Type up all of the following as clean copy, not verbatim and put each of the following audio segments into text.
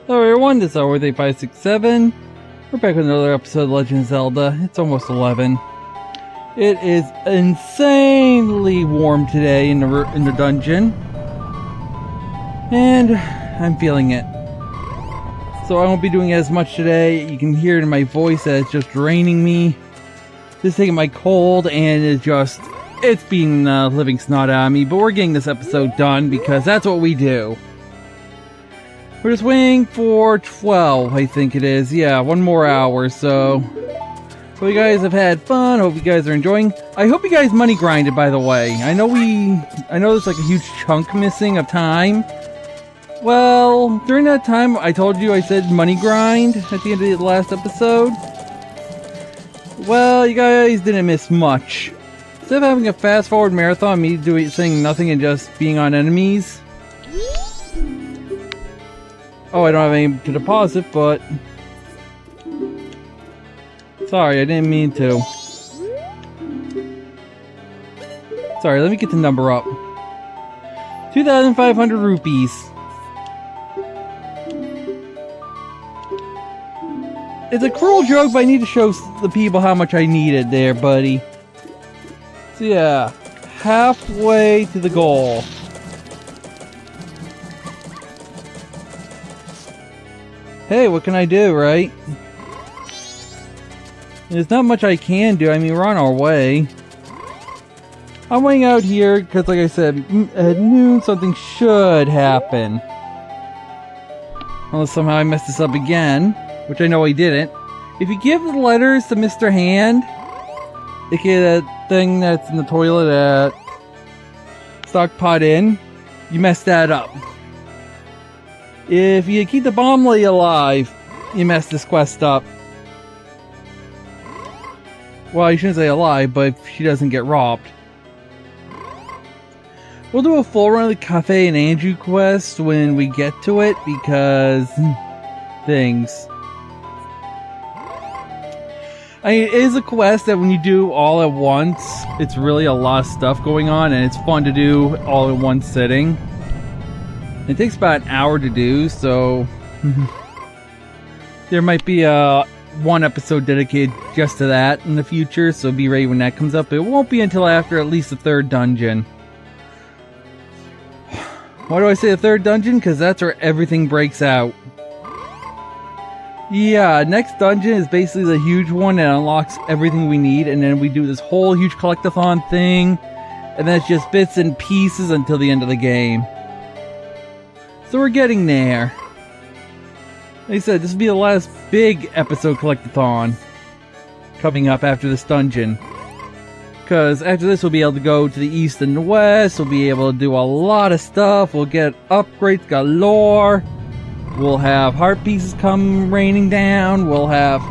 Hello everyone, this is our 567. We're back with another episode of Legend of Zelda. It's almost 11. It is insanely warm today in the dungeon. And I'm feeling it. So I won't be doing as much today. You can hear it in my voice that it's just draining me. Just taking my cold and it's being living snot out of me. But we're getting this episode done because that's what we do. We're just waiting for 12, I think it is. Yeah, one more hour, so... Hope you guys have had fun. Hope you guys are enjoying. I hope you guys money grinded, by the way. I know there's like a huge chunk missing of time. Well, during that time, I told you I said money grind at the end of the last episode. Well, you guys didn't miss much. Instead of having a fast forward marathon, me saying nothing and just being on enemies. Oh, I don't have any to deposit, but... Sorry, I didn't mean to. Sorry, let me get the number up. 2,500 rupees. It's a cruel joke, but I need to show the people how much I needed there, buddy. So yeah, halfway to the goal. Hey, what can I do, right? There's not much I can do. I mean, we're on our way. I'm waiting out here because, like I said, at noon something should happen. Unless somehow I messed this up again, which I know I didn't. If you give the letters to Mr. Hand, aka that thing that's in the toilet at Stockpot Inn, you messed that up. If you keep the bomb lady alive, you mess this quest up. Well, you shouldn't say alive, but if she doesn't get robbed. We'll do a full run of the Cafe and Andrew quest when we get to it, because... things. I mean, it is a quest that when you do all at once, it's really a lot of stuff going on, and it's fun to do all in one sitting. It takes about an hour to do, so there might be one episode dedicated just to that in the future, so be ready when that comes up. It won't be until after at least the third dungeon. Why do I say the third dungeon? Because that's where everything breaks out. Yeah, next dungeon is basically the huge one that unlocks everything we need, and then we do this whole huge collectathon thing, and then it's just bits and pieces until the end of the game. So we're getting there. Like I said, this will be the last big episode collectathon coming up after this dungeon. Because after this we'll be able to go to the east and the west, we'll be able to do a lot of stuff, we'll get upgrades galore, we'll have heart pieces come raining down, we'll have...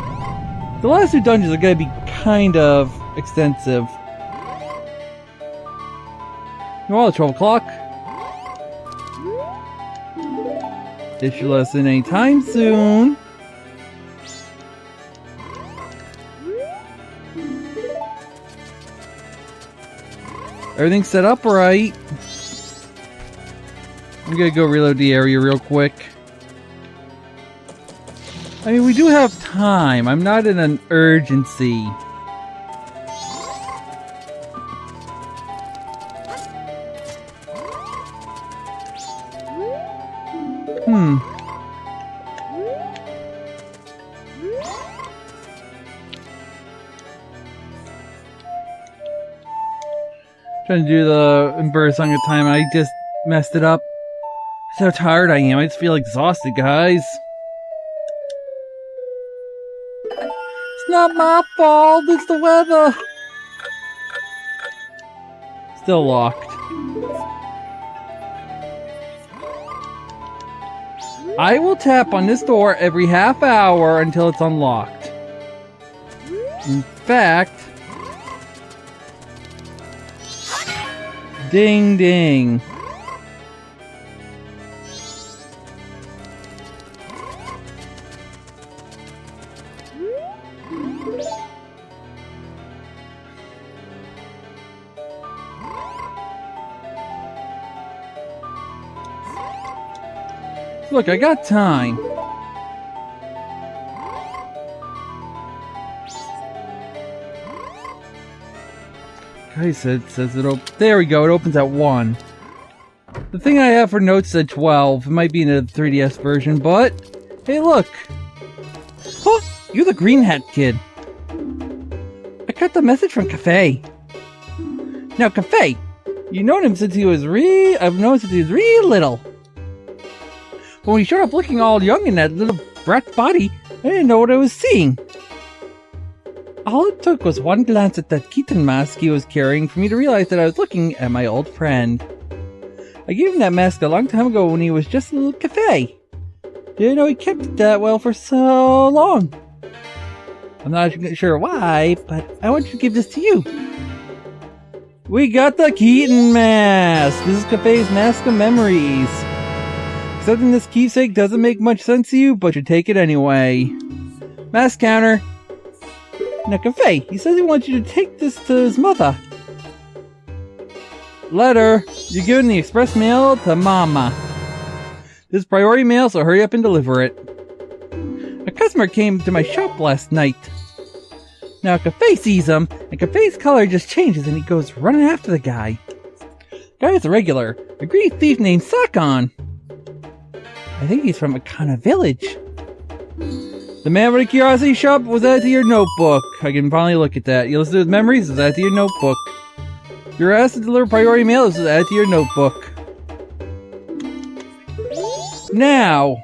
The last two dungeons are going to be kind of extensive. Well, it's 12 o'clock. It should let us in anytime soon. Everything's set up right. I'm gonna go reload the area real quick. I mean, we do have time. I'm not in an urgency. Trying to do the inverse on your time, and I just messed it up. That's how tired I am. I just feel exhausted, guys. It's not my fault. It's the weather. Still locked. I will tap on this door every half hour until it's unlocked. In fact... Ding ding. Look, I got time. Guy says it there we go, it opens at 1. The thing I have for notes said 12. It might be in the 3DS version, but hey, look! Oh, you're the green hat kid. I got the message from Cafe. Now, Cafe, you've known him since he was I've known since he was real little. But when he showed up looking all young in that little brat body, I didn't know what I was seeing. All it took was one glance at that kitten mask he was carrying for me to realize that I was looking at my old friend. I gave him that mask a long time ago when he was just a little Cafe. Didn't know he kept it that well for so long. I'm not sure why, but I want to give this to you. We got the Keaton mask! This is Cafe's Mask of Memories. Accepting this keepsake doesn't make much sense to you, but you take it anyway. Mask counter. Now, Cafe, he says he wants you to take this to his mother. Letter. You're giving the express mail to Mama. This is priority mail, so hurry up and deliver it. A customer came to my shop last night. Now, Cafe sees him, and Cafe's color just changes and he goes running after the guy. Guy is a regular, a greedy thief named Sakon. I think he's from Akana Village. The man with the curiosity shop was added to your notebook. I can finally look at that. You listen to his memories, it's added to your notebook. You're asked to deliver priority mail, this is added to your notebook. Now,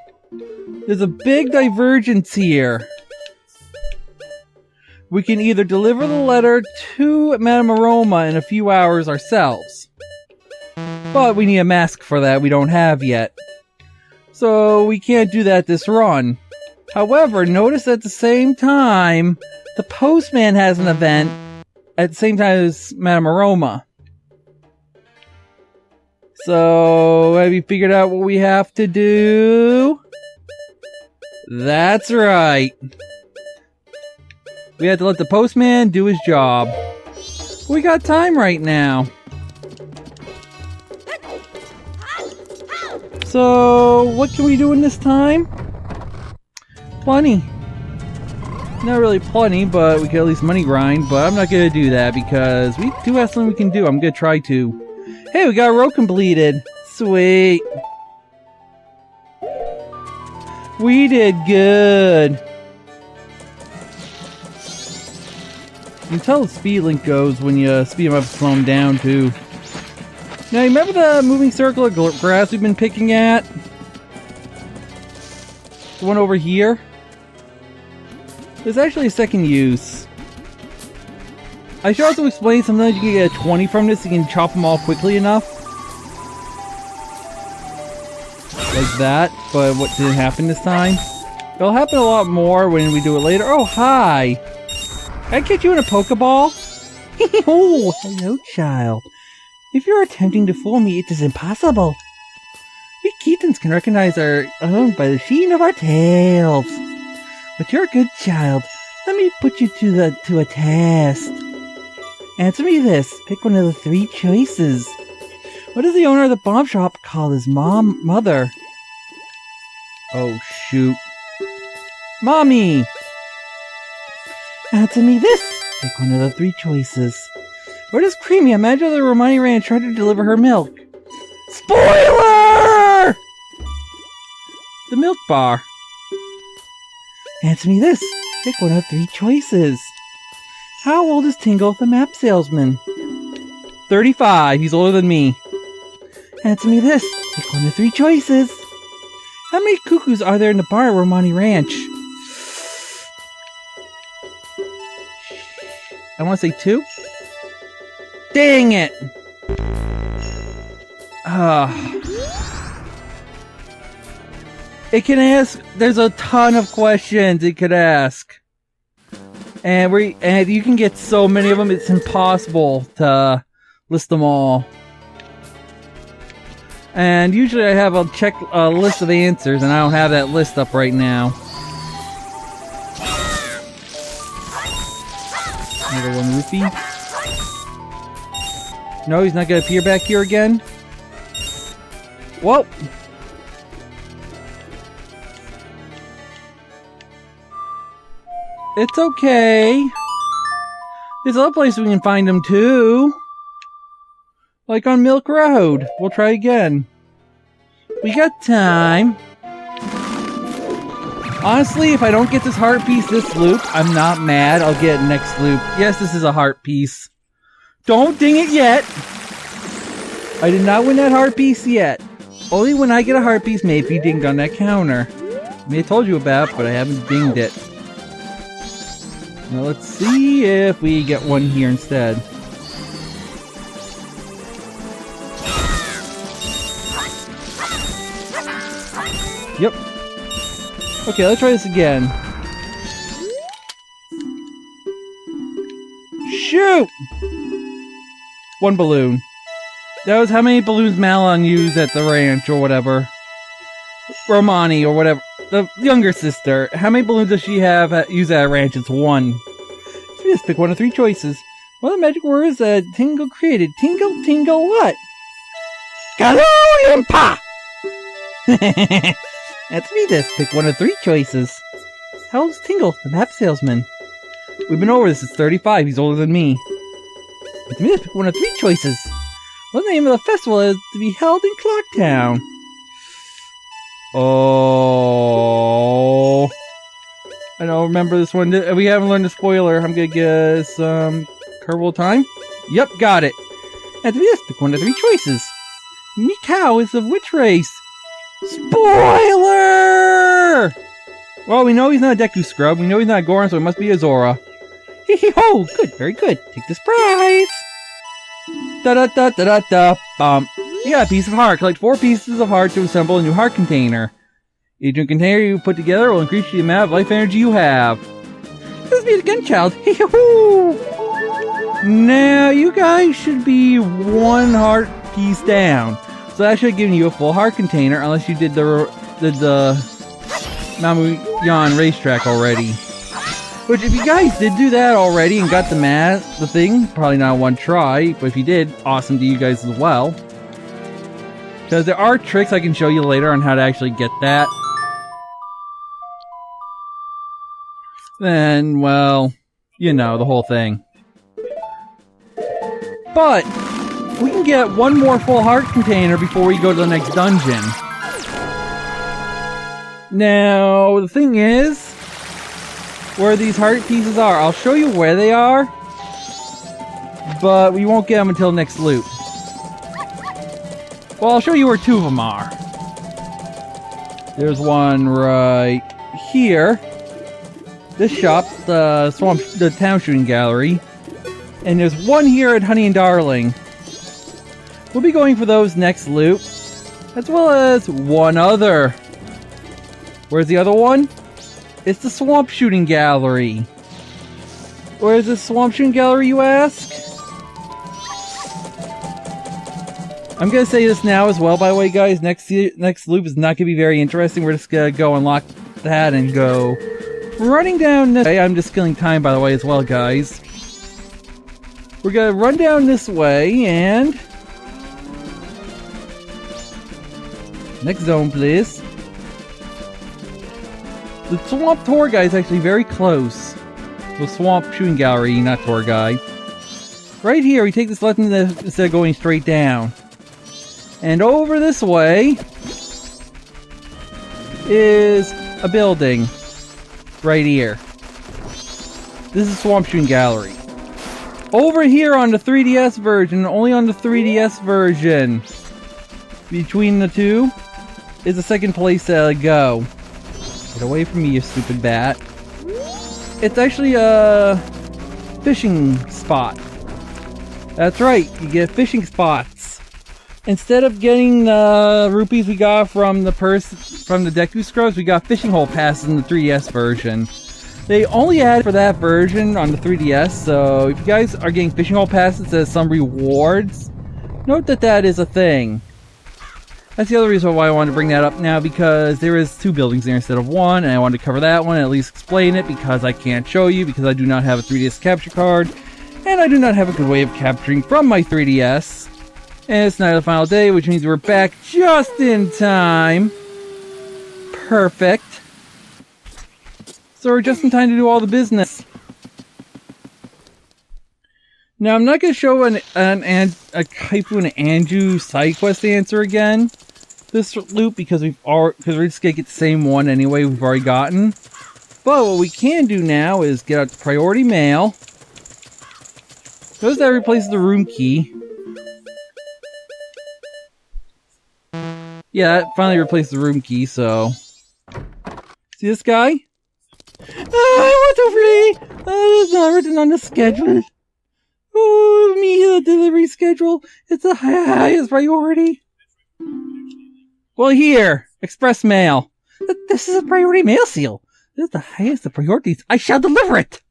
there's a big divergence here. We can either deliver the letter to Madame Aroma in a few hours ourselves. But we need a mask for that we don't have yet. So we can't do that this run. However, notice at the same time, the postman has an event at the same time as Madame Aroma. So, have you figured out what we have to do? That's right. We have to let the postman do his job. We got time right now. So, what can we do in this time? Plenty. Not really plenty, but we can at least money grind. But I'm not going to do that because we do have something we can do. I'm going to try to. Hey, we got a row completed. Sweet. We did good. You can tell the speed link goes when you speed them up and slow them down too. Now, you remember the moving circle of grass we've been picking at? The one over here? There's actually a second use. I should also explain sometimes you can get a 20 from this, you can chop them all quickly enough. Like that, but what didn't happen this time? It'll happen a lot more when we do it later. Oh, hi! Can I catch you in a Pokeball? Oh, hello, child. If you're attempting to fool me, it is impossible. We Keatons can recognize our own by the sheen of our tails. But you're a good child. Let me put you to a test. Answer me this. Pick one of the 3 choices. What does the owner of the bomb shop call his mother? Oh, shoot. Mommy! Answer me this. Pick one of the 3 choices. Where does Creamy, a manager of the Romani Ranch, try to deliver her milk? Spoiler! The milk bar. Answer me this. Pick one of 3 choices. How old is Tingle, the map salesman? 35. He's older than me. Answer me this. Pick one of 3 choices. How many cuckoos are there in the bar at Romani Ranch? I want to say 2. Dang it! It can ask. There's a ton of questions it could ask, and you can get so many of them. It's impossible to list them all. And usually I have a list of answers, and I don't have that list up right now. Another one rupee. No, he's not going to appear back here again. Whoa! It's okay. There's other places we can find them too. Like on Milk Road. We'll try again. We got time. Honestly, if I don't get this heart piece this loop, I'm not mad. I'll get it next loop. Yes, this is a heart piece. Don't ding it yet. I did not win that heart piece yet. Only when I get a heart piece may it be dinged on that counter. I may have told you about it, but I haven't dinged it. Now let's see if we get one here instead. Yep. Okay, let's try this again. Shoot! One balloon. That was how many balloons Malon used at the ranch or whatever. Romani or whatever. The younger sister. How many balloons does she have used at a ranch? It's one. So just pick one of three choices. What are the magic words that Tingle created? Tingle, tingle, what? Galoolimpa! That's me this. Pick one of three choices. How old is Tingle, the map salesman? We've been over this. It's 35. He's older than me. It's me this. Pick one of three choices. What the name of the festival is to be held in Clocktown? Oh, I don't remember this one. We haven't learned the spoiler. I'm gonna guess Kerbal Time. Yep, got it. And to be this, pick one of three choices. Mikau is of which race? Spoiler! Well, we know he's not a Deku scrub. We know he's not a Goron, so it must be a Zora. Hee-hee-ho! Good, very good. Take this prize! Da-da-da-da-da-da-bum. You got a piece of heart. Collect 4 pieces of heart to assemble a new heart container. Each new container you put together will increase the amount of life energy you have. This is the gun child. Hee-hoo! Now, you guys should be 1 heart piece down. So that should have given you a full heart container, unless you did the Mamu-Yan racetrack already. Which, if you guys did do that already and got the thing, probably not one try, but if you did, awesome to you guys as well. Because there are tricks I can show you later on how to actually get that. Then, well, you know, the whole thing. But we can get one more full heart container before we go to the next dungeon. Now, the thing is, where these heart pieces are, I'll show you where they are, but we won't get them until next loop. Well, I'll show you where 2 of them are. There's one right here. This shop, the town shooting gallery. And there's one here at Honey and Darling. We'll be going for those next loop, as well as one other. Where's the other one? It's the Swamp Shooting Gallery. Where's the Swamp Shooting Gallery, you ask? I'm gonna say this now as well, by the way, guys. Next loop is not gonna be very interesting. We're just gonna go unlock that and go running down this way. I'm just killing time, by the way, as well, guys. We're gonna run down this way and... Next zone, please. The Swamp Tour Guy is actually very close. The Swamp Shooting Gallery, not Tour Guy. Right here, we take this left instead of going straight down. And over this way is a building. Right here. This is Swamp Shooting Gallery. Over here on the 3DS version, only on the 3DS version, between the two, is the second place to go. Get away from me, you stupid bat. It's actually a fishing spot. That's right, you get fishing spots. Instead of getting the rupees we got from the Deku Scrubs, we got fishing hole passes in the 3DS version. They only add for that version on the 3DS, so if you guys are getting fishing hole passes as some rewards, note that that is a thing. That's the other reason why I wanted to bring that up now, because there is 2 buildings there instead of 1, and I wanted to cover that one and at least explain it, because I can't show you, because I do not have a 3DS capture card, and I do not have a good way of capturing from my 3DS. And it's night of the final day, which means we're back just in time. Perfect. So we're just in time to do all the business. Now, I'm not going to show a Kaipu and Anju side quest answer again this loop because we're just going to get the same one anyway we've already gotten. But what we can do now is get out the priority mail. Notice that replaces the room key. Yeah, that finally replaced the room key, so... See this guy? I want to flee! It's not written on the schedule. Oh, me, the delivery schedule. It's the highest priority. Well, here. Express mail. This is a priority mail seal. This is the highest of priorities. I shall deliver it!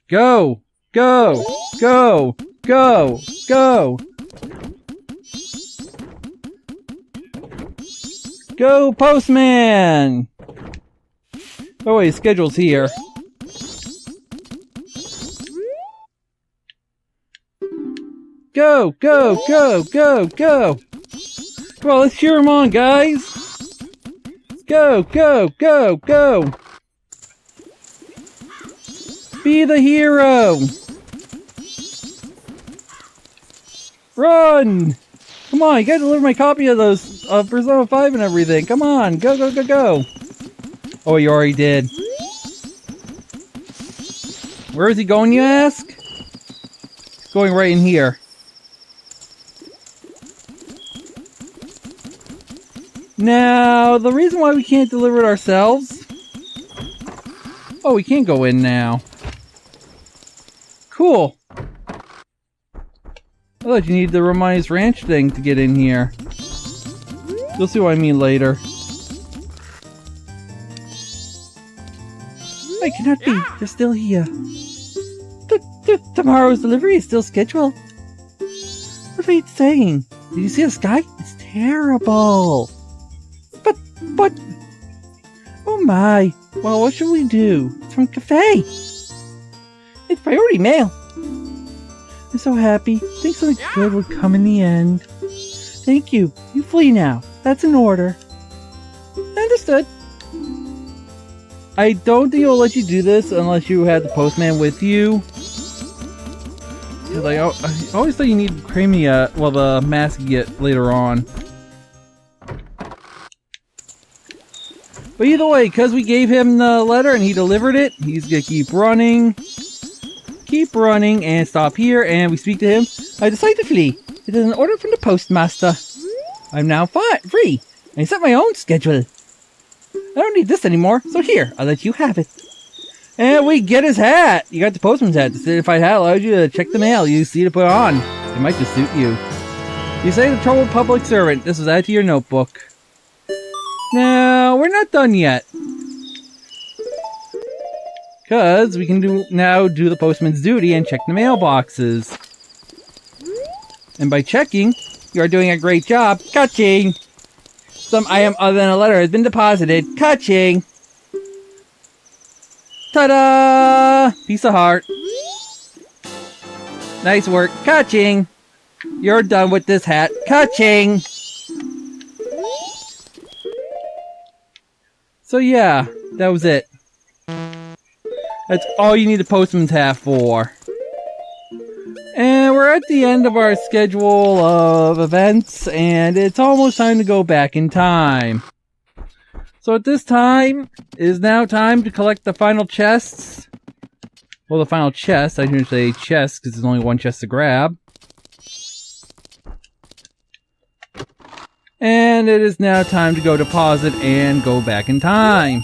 Go! Go! Go! Go! Go! Go, postman! Oh wait, schedule's here. Go, go, go, go, go! Come on, let's cheer him on, guys! Go, go, go, go! Be the hero! Run! Come on, you gotta deliver my copy of those Persona 5 and everything. Come on, go, go, go, go! Oh, you already did. Where is he going, you ask? He's going right in here. Now, the reason why we can't deliver it ourselves... Oh, we can't go in now. Cool. I thought you needed the Romani's Ranch thing to get in here. You'll see what I mean later. I cannot be. They're still here. Tomorrow's delivery is still scheduled. What are you saying? Did you see the sky? It's terrible. But... Oh my. Well, what should we do? It's from cafe. It's priority mail. I'm so happy. Think something good would come in the end. Thank you. You flee now. That's an order. Understood. I don't think it'll let you do this unless you had the postman with you. Because I always thought you need Cremia, well, the mask you get later on. But either way, because we gave him the letter and he delivered it, he's gonna keep running, and stop here, and we speak to him. I decide to flee. It is an order from the postmaster. I'm now free. I set my own schedule. I don't need this anymore, so here, I'll let you have it. And we get his hat. You got the postman's hat. The certified hat allows you to check the mail you see to put on. It might just suit you. You say the troubled public servant. This was added to your notebook. Now, we're not done yet. Because we can now do the postman's duty and check the mailboxes. And by checking, you are doing a great job. Catching! Some item other than a letter has been deposited. Catching! Ta-da! Piece of heart. Nice work. Catching! You're done with this hat. Catching! So yeah, that was it. That's all you need the postman's hat for. And we're at the end of our schedule of events, and it's almost time to go back in time. So at this time, it is now time to collect the final chests. Well, the final chest, I shouldn't say chest, because there's only one chest to grab. And it is now time to go deposit and go back in time.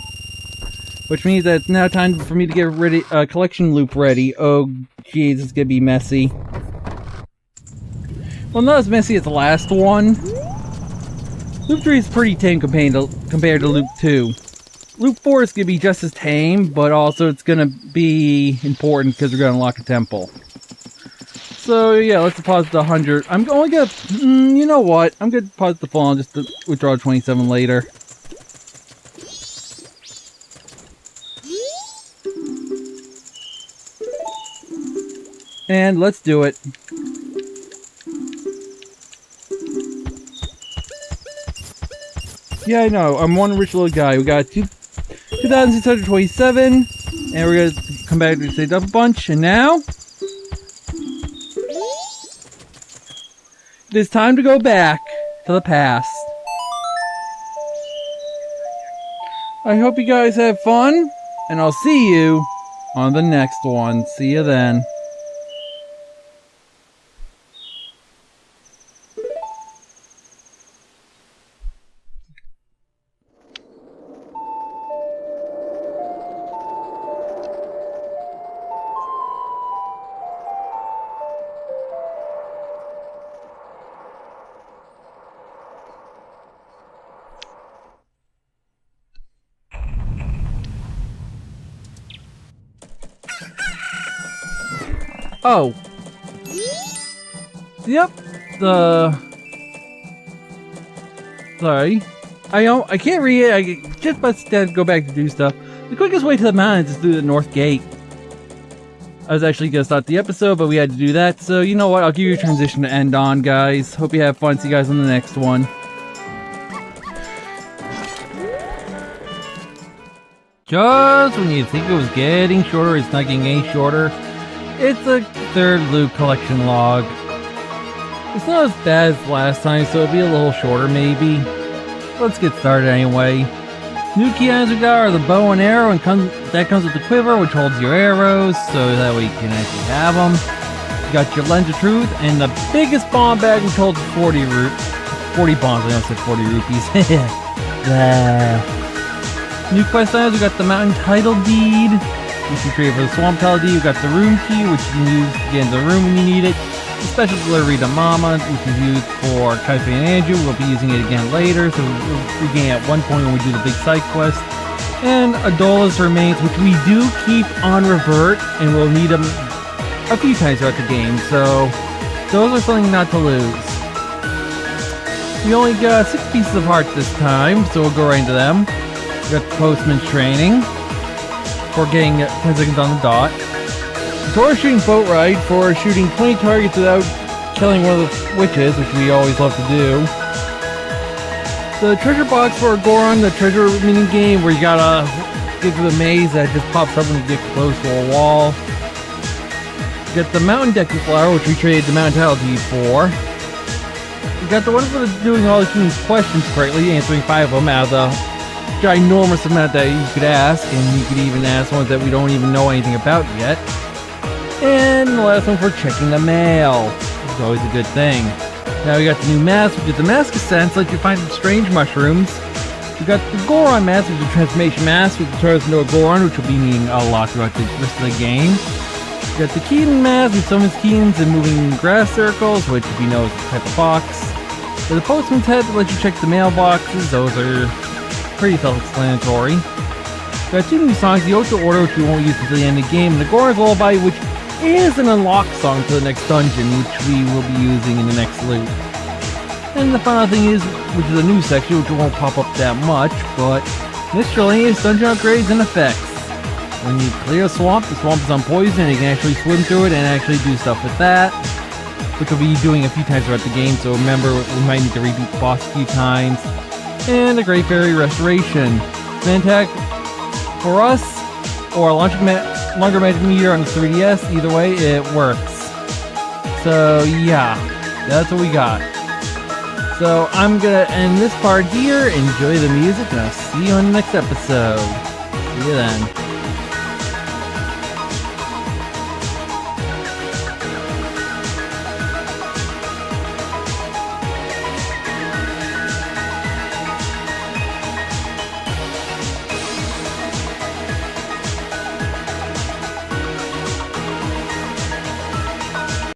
Which means that it's now time for me to get ready, collection loop ready. Oh, jeez, it's gonna be messy. Well, not as messy as the last one. Loop 3 is pretty tame compared to Loop 2. Loop 4 is gonna be just as tame, but also it's gonna be important because we're gonna unlock a temple. So yeah, let's deposit the 100. I'm only gonna, you know what? I'm gonna deposit the full and just to withdraw 27 later. And let's do it. Yeah, I know. I'm one rich little guy. We got 2,627, and we're gonna come back and saved up a bunch, and now it is time to go back to the past. I hope you guys have fun, and I'll see you on the next one. See you then. Oh. Yep. Sorry. I can't read it. I just must go back to do stuff. The quickest way to the mountains is through the north gate. I was actually gonna start the episode, but we had to do that. So you know what? I'll give you a transition to end on, guys. Hope you have fun. See you guys on the next one. Just when you think it was getting shorter, it's not getting any shorter. It's a third loop collection log. It's not as bad as last time, so it'll be a little shorter maybe. Let's get started anyway. New key items we got are the bow and arrow, and that comes with the quiver, which holds your arrows, so that way you can actually have them. You got your lens of truth, and the biggest bomb bag, which holds 40 bombs. I almost said 40 rupees. New quest items, we got the mountain title deed, which you trade for the swamp title deed. We got the room key, which you can use to get into the room when you need it. The special delivery to Mama, which is used for Kaife and Andrew. We'll be using it again later, so we're getting at one point when we do the big side quest. And Adola's remains, which we do keep on revert, and we'll need them a few times throughout the game, so those are something not to lose. We only got 6 pieces of hearts this time, so we'll go right into them. We got the postman's training for getting 10 seconds on the dot. Majora shooting boat ride for shooting 20 targets without killing one of the witches, which we always love to do. The treasure box for a Goron, the treasure mini game where you gotta get to the maze that just pops up when you get close to a wall. You got the mountain deku flower, which we traded the mountain title deed for. We got the one for doing all the king's questions correctly, answering 5 of them out of the ginormous amount that you could ask, and you could even ask ones that we don't even know anything about yet. And the last one for checking the mail, which is always a good thing. Now we got the new mask, which is the mask of sense, like you find some strange mushrooms. We got the Goron mask, which is a transformation mask, which turns into a Goron, which will be needing a lot throughout the rest of the game. We got the Keaton mask, which summons Keatons in moving grass circles, which if you know is a type of box. So the postman's head that lets you check the mailboxes, those are pretty self-explanatory. We got 2 new songs, the Ocho Order, which we won't use until the end of the game, and the Goron's Lullaby, which is an unlocked song to the next dungeon, which we will be using in the next loop. And the final thing is, which is a new section, which won't pop up that much, but miscellaneous dungeon upgrades and effects. When you clear a swamp, the swamp is on poison, and you can actually swim through it and actually do stuff with that, which we'll be doing a few times throughout the game, so remember, we might need to rebeat the boss a few times. And the Great Fairy Restoration. Mantac for us, or Longer Magic Meteor on the 3DS, either way, it works. So yeah, that's what we got. So I'm gonna end this part here, enjoy the music, and I'll see you on the next episode. See you then.